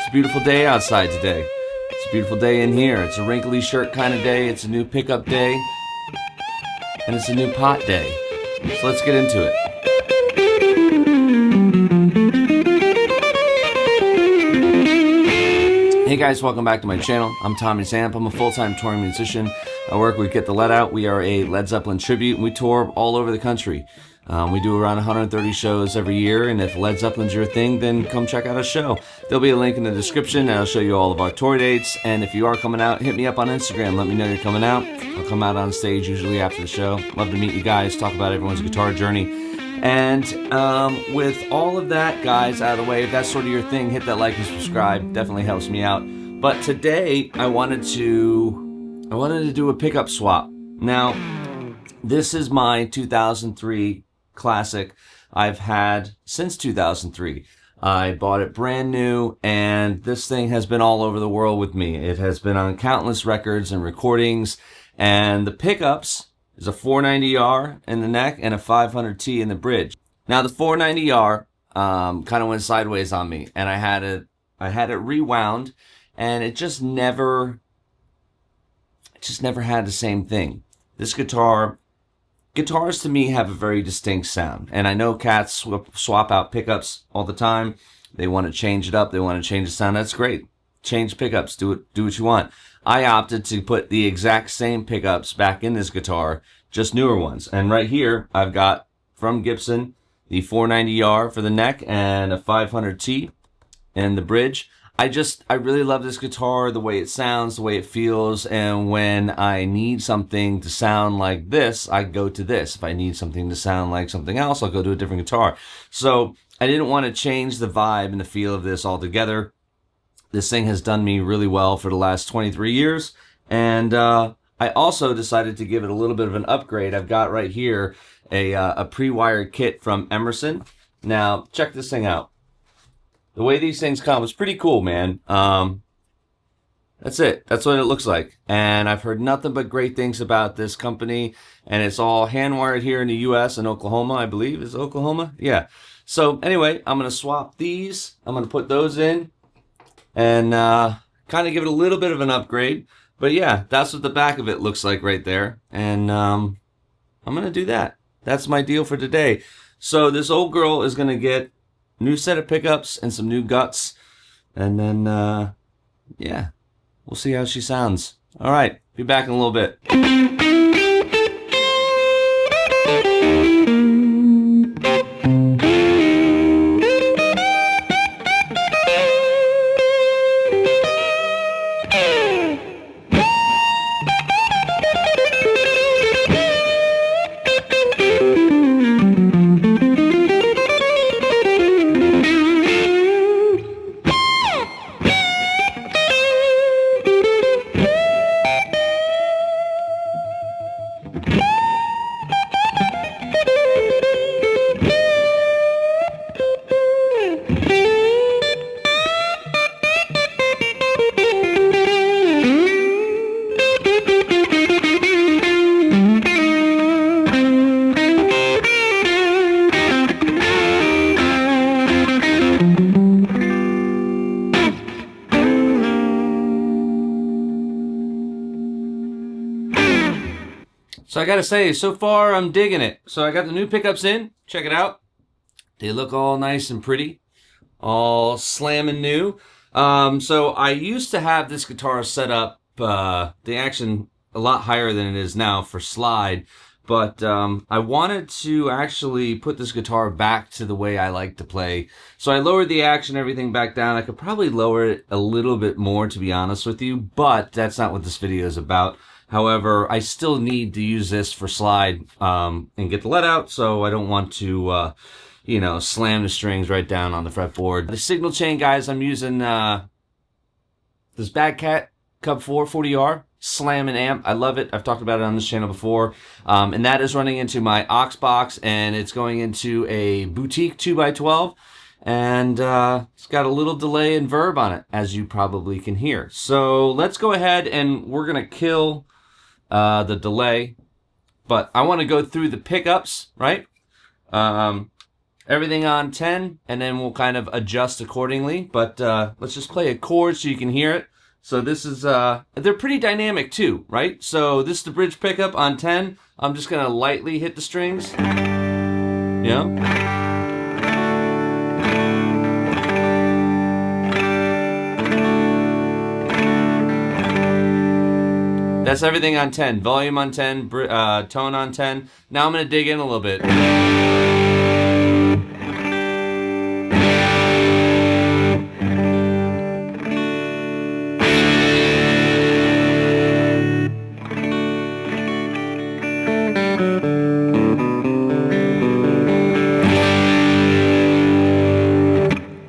a beautiful day outside today. It's a beautiful day in here. It's a wrinkly shirt kind of day. It's a new pickup day. And it's a new pot day. So let's get into it. Hey guys, welcome back to my channel. I'm Tommy Zamp. I'm a full-time touring musician. I work with Get the Let Out. We are a Led Zeppelin tribute, and we tour all over the country. We do around 130 shows every year, and if Led Zeppelin's your thing, then come check out a show. There'll be a link in the description, and I'll show you all of our tour dates. And if you are coming out, hit me up on Instagram. Let me know you're coming out. I'll come out on stage usually after the show. Love to meet you guys, talk about everyone's guitar journey. And with all of that, guys, out of the way, if that's sort of your thing, hit that like and subscribe. Definitely helps me out. But today, I wanted to do a pickup swap. Now, this is my 2003 classic I've had since 2003. I bought it brand new, and this thing has been all over the world with me. It has been on countless records and recordings, and the pickups is a 490R in the neck and a 500T in the bridge. Now the 490R kind of went sideways on me, and I had it rewound, and it just never had the same thing. This guitars to me have a very distinct sound, and I know cats swap out pickups all the time. They want to change it up, they want to change the sound. That's great. Change pickups, do what you want. I opted to put the exact same pickups back in this guitar, just newer ones. And right here, I've got from Gibson the 490R for the neck and a 500T in the bridge. I really love this guitar, the way it sounds, the way it feels, and when I need something to sound like this, I go to this. If I need something to sound like something else, I'll go to a different guitar. So I didn't want to change the vibe and the feel of this altogether. This thing has done me really well for the last 23 years, and I also decided to give it a little bit of an upgrade. I've got right here a pre-wired kit from Emerson. Now, check this thing out. The way these things come is pretty cool, man. That's it. That's what it looks like. And I've heard nothing but great things about this company. And it's all hand-wired here in the U.S. in Oklahoma, I believe. Is it Oklahoma? Yeah. So anyway, I'm going to swap these. I'm going to put those in and kind of give it a little bit of an upgrade. But yeah, that's what the back of it looks like right there. And I'm going to do that. That's my deal for today. So this old girl is going to get new set of pickups and some new guts. And then, yeah, we'll see how she sounds. All right, be back in a little bit. So I gotta say, so far I'm digging it. So I got the new pickups in. Check it out. They look all nice and pretty, all slamming new. So I used to have this guitar set up the action a lot higher than it is now for slide, but I wanted to actually put this guitar back to the way I like to play. So I lowered the action, everything back down. I could probably lower it a little bit more, to be honest with you, but that's not what this video is about. However, I still need to use this for slide and get the let out, so I don't want to, you know, slam the strings right down on the fretboard. The signal chain, guys, I'm using this Bad Cat Cub 4 40R slamming amp. I love it. I've talked about it on this channel before. And that is running into my aux box, and it's going into a boutique 2x12. And it's got a little delay and verb on it, as you probably can hear. So let's go ahead and we're going to kill the delay, but I want to go through the pickups, right? And everything on 10, and then we'll kind of adjust accordingly. But let's just play a chord so you can hear it. So this is, they're pretty dynamic too, right? So this is the bridge pickup on 10. I'm just going to lightly hit the strings. You know? That's everything on 10. Volume on 10, tone on 10. Now I'm going to dig in a little bit.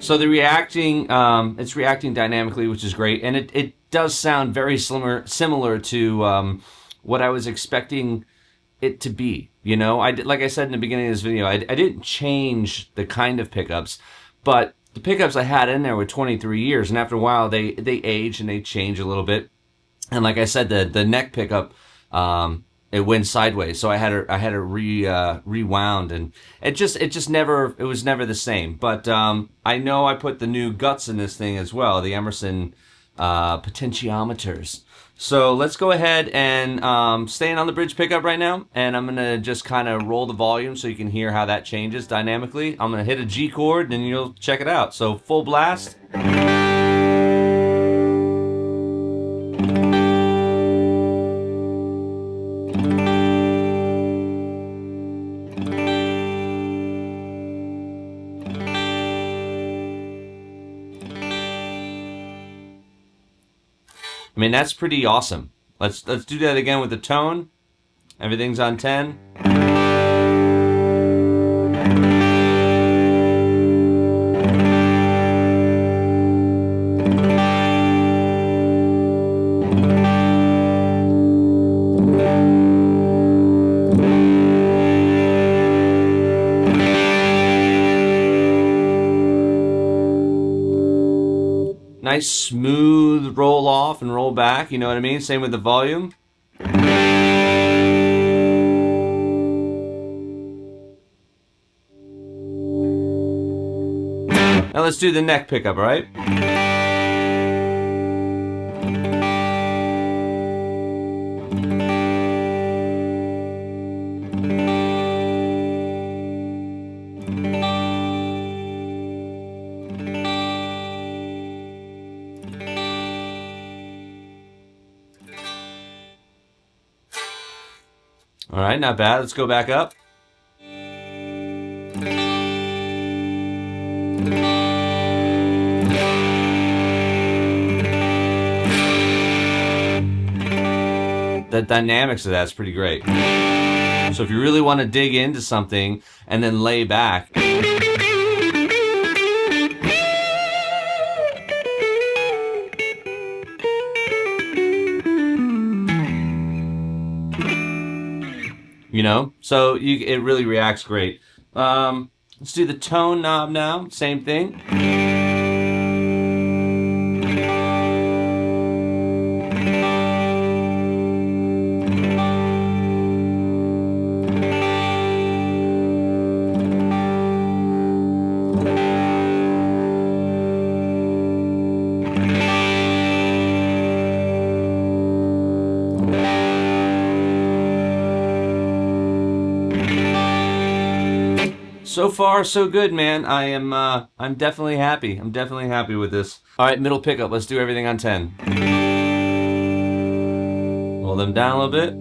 So the reacting, it's reacting dynamically, which is great, and it does sound very similar to what I was expecting it to be. You know, like I said in the beginning of this video, I didn't change the kind of pickups, but the pickups I had in there were 23 years, and after a while they age and they change a little bit. And like I said, the neck pickup, it went sideways, so I had to rewound, and it was never the same. But I know I put the new guts in this thing as well, the Emerson potentiometers. So let's go ahead and staying on the bridge pickup right now, and I'm gonna just kind of roll the volume so you can hear how that changes dynamically. I'm gonna hit a G chord, and you'll check it out. So full blast. I mean, that's pretty awesome. Let's do that again with the tone. Everything's on 10. Nice smooth roll off and roll back, you know what I mean? Same with the volume. Now let's do the neck pickup, all right? All right, not bad. Let's go back up. The dynamics of that's pretty great. So if you really want to dig into something and then lay back, you know, so it really reacts great. Let's do the tone knob now. Same thing. So far, so good, man. I'm definitely happy. I'm definitely happy with this. All right, middle pickup. Let's do everything on 10. Roll them down a little bit.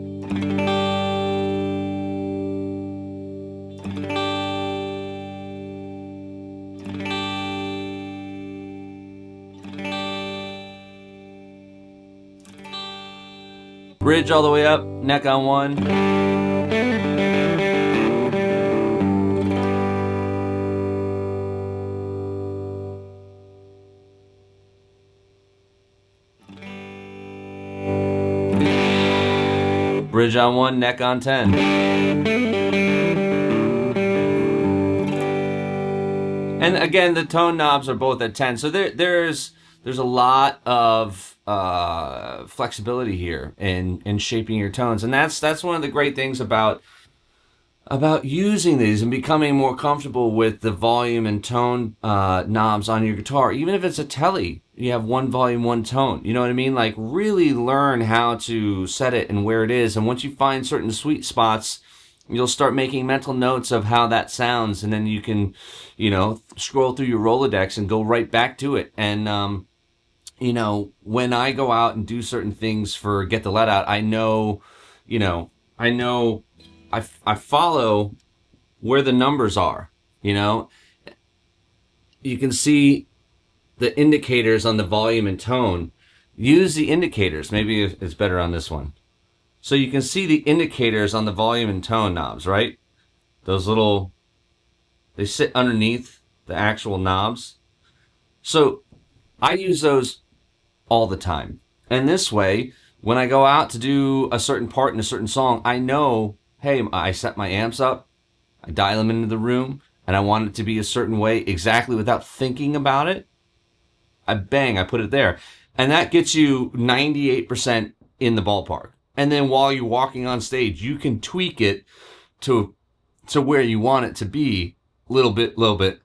Bridge all the way up, neck on 1. Bridge on 1, neck on 10. And again, the tone knobs are both at 10. So there's a lot of flexibility here in shaping your tones. And that's one of the great things about about using these and becoming more comfortable with the volume and tone knobs on your guitar. Even if it's a Tele, you have one volume, one tone. You know what I mean? Like, really learn how to set it and where it is. And once you find certain sweet spots, you'll start making mental notes of how that sounds. And then you can, you know, scroll through your Rolodex and go right back to it. And, you know, when I go out and do certain things for Get the Let Out, I know, you know, I follow where the numbers are, you know. You can see the indicators on the volume and tone. Use the indicators. Maybe it's better on this one. So you can see the indicators on the volume and tone knobs, right? Those little, they sit underneath the actual knobs. So I use those all the time. And this way, when I go out to do a certain part in a certain song, I know, hey, I set my amps up, I dial them into the room, and I want it to be a certain way exactly without thinking about it. I put it there. And that gets you 98% in the ballpark. And then while you're walking on stage, you can tweak it to where you want it to be, little bit,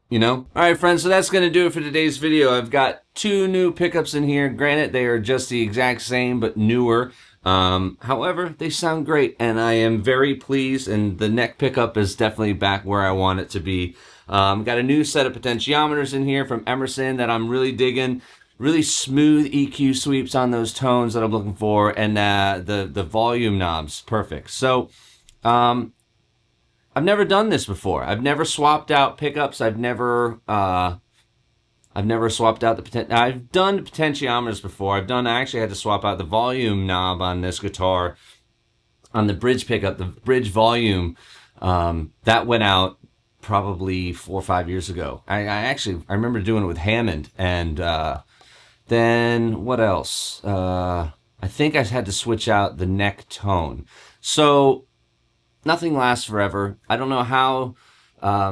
you know? All right, friends, so that's going to do it for today's video. I've got 2 new pickups in here. Granted, they are just the exact same, but newer. However, they sound great, and I am very pleased, and the neck pickup is definitely back where I want it to be. Got a new set of potentiometers in here from Emerson that I'm really digging. Really smooth EQ sweeps on those tones that I'm looking for, and the volume knobs, perfect. So, I've never done this before. I've never swapped out pickups. I've never swapped out I've done the potentiometers before. I actually had to swap out the volume knob on this guitar, on the bridge pickup, the bridge volume. That went out probably 4 or 5 years ago. I remember doing it with Hammond, and then what else? I think I had to switch out the neck tone. So nothing lasts forever. I don't know how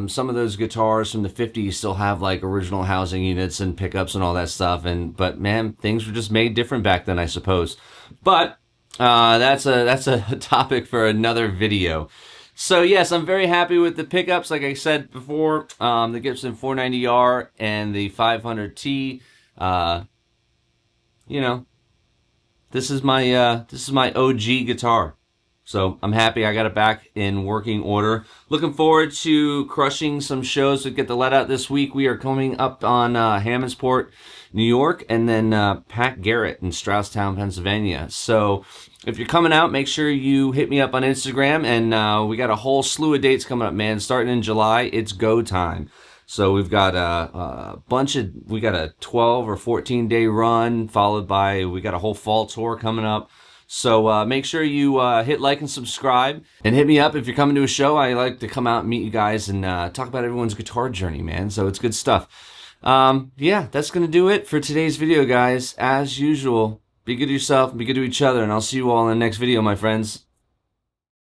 some of those guitars from the 50s still have like original housing units and pickups and all that stuff. But man, things were just made different back then, I suppose. But that's a topic for another video. So yes, I'm very happy with the pickups. Like I said before, the Gibson 490R and the 500T. You know, this is my OG guitar. So I'm happy I got it back in working order. Looking forward to crushing some shows to Get the Let Out this week. We are coming up on Hammondsport, New York, and then Pat Garrett in Strausstown, Pennsylvania. So if you're coming out, make sure you hit me up on Instagram. And we got a whole slew of dates coming up, man. Starting in July, it's go time. So we've got we got a 12 or 14 day run, followed by, we got a whole fall tour coming up. So make sure you hit like and subscribe, and hit me up if you're coming to a show. I like to come out and meet you guys and talk about everyone's guitar journey, man. So it's good stuff. Yeah, that's going to do it for today's video, guys. As usual, be good to yourself and be good to each other, and I'll see you all in the next video, my friends.